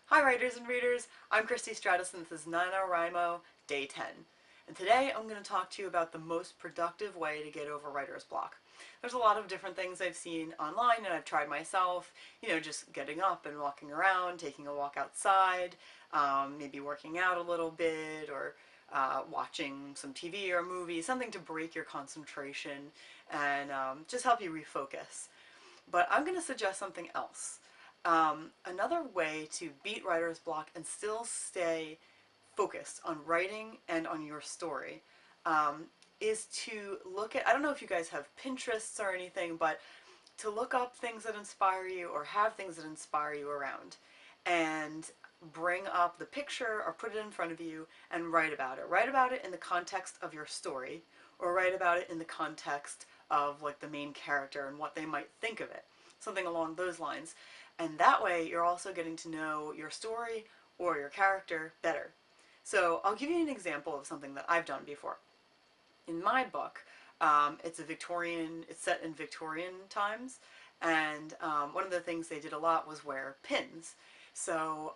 Hi writers and readers, I'm Christy Stratus and this is NaNoWriMo Day 10. And today I'm going to talk to you about the most productive way to get over writer's block. There's a lot of different things I've seen online and I've tried myself, just getting up and walking around, taking a walk outside, maybe working out a little bit, or watching some TV or a movie, something to break your concentration and just help you refocus. But I'm going to suggest something else. Another way to beat writer's block and still stay focused on writing and on your story is to look at, I don't know if you guys have Pinterests or anything, but to look up things that inspire you or have things that inspire you around and bring up the picture or put it in front of you and write about it. Write about it in the context of your story, or write about it in the context of like the main character and what they might think of it. Something along those lines. And that way you're also getting to know your story or your character better. So I'll give you an example of something that I've done before. In my book, it's set in Victorian times, and one of the things they did a lot was wear pins. So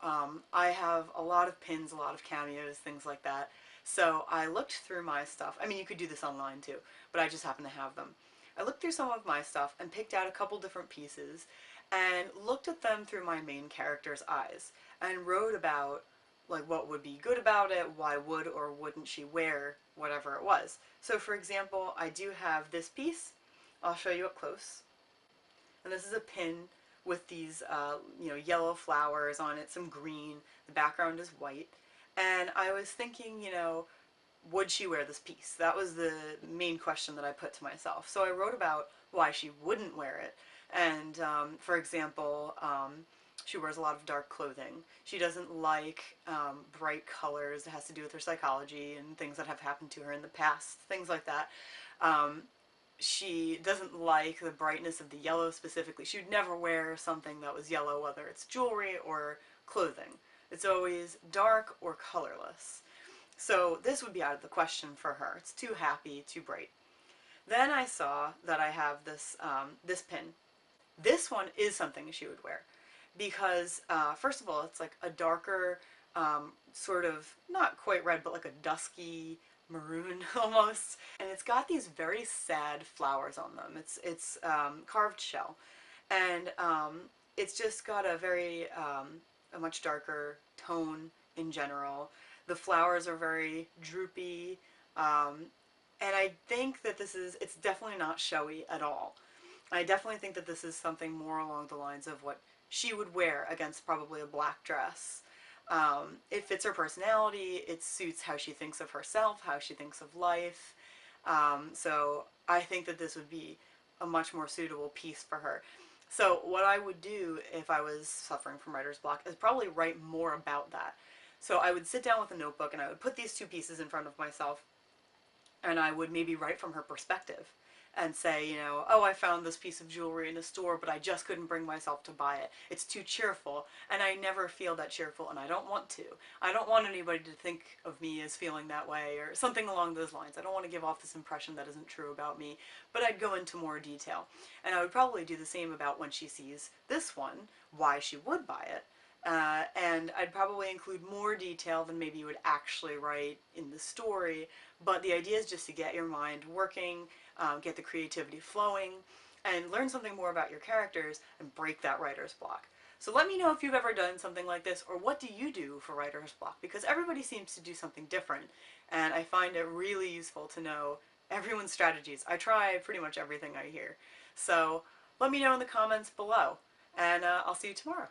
I have a lot of pins, a lot of cameos, things like that. So I looked through my stuff. I mean, you could do this online too, but I just happen to have them. I looked through some of my stuff and picked out a couple different pieces and looked at them through my main character's eyes and wrote about like what would be good about it, why would or wouldn't she wear whatever it was. So for example, I do have this piece. I'll show you up close. And this is a pin with these yellow flowers on it, some green. The background is white. And I was thinking, would she wear this piece? That was the main question that I put to myself. So I wrote about why she wouldn't wear it. And for example, she wears a lot of dark clothing. She doesn't like bright colors. It has to do with her psychology and things that have happened to her in the past, things like that. She doesn't like the brightness of the yellow specifically. She would never wear something that was yellow, whether it's jewelry or clothing. It's always dark or colorless. So this would be out of the question for her. It's too happy, too bright. Then I saw that I have this pin. This one is something she would wear because first of all, it's like a darker, sort of not quite red, but like a dusky maroon almost, and it's got these very sad flowers on them. It's carved shell, and it's just got a much darker tone in general. The flowers are very droopy, and I think that it's definitely not showy at all. I definitely think that this is something more along the lines of what she would wear against probably a black dress. It fits her personality, it suits how she thinks of herself, how she thinks of life. So I think that this would be a much more suitable piece for her. So what I would do if I was suffering from writer's block is probably write more about that. So I would sit down with a notebook and I would put these two pieces in front of myself and I would maybe write from her perspective and say, oh, I found this piece of jewelry in the store, but I just couldn't bring myself to buy it. It's too cheerful, and I never feel that cheerful, and I don't want to. I don't want anybody to think of me as feeling that way, or something along those lines. I don't want to give off this impression that isn't true about me, but I'd go into more detail. And I would probably do the same about when she sees this one, why she would buy it. And I'd probably include more detail than maybe you would actually write in the story, but the idea is just to get your mind working, get the creativity flowing, and learn something more about your characters and break that writer's block. So let me know if you've ever done something like this, or what do you do for writer's block, because everybody seems to do something different, and I find it really useful to know everyone's strategies. I try pretty much everything I hear. So let me know in the comments below, and I'll see you tomorrow.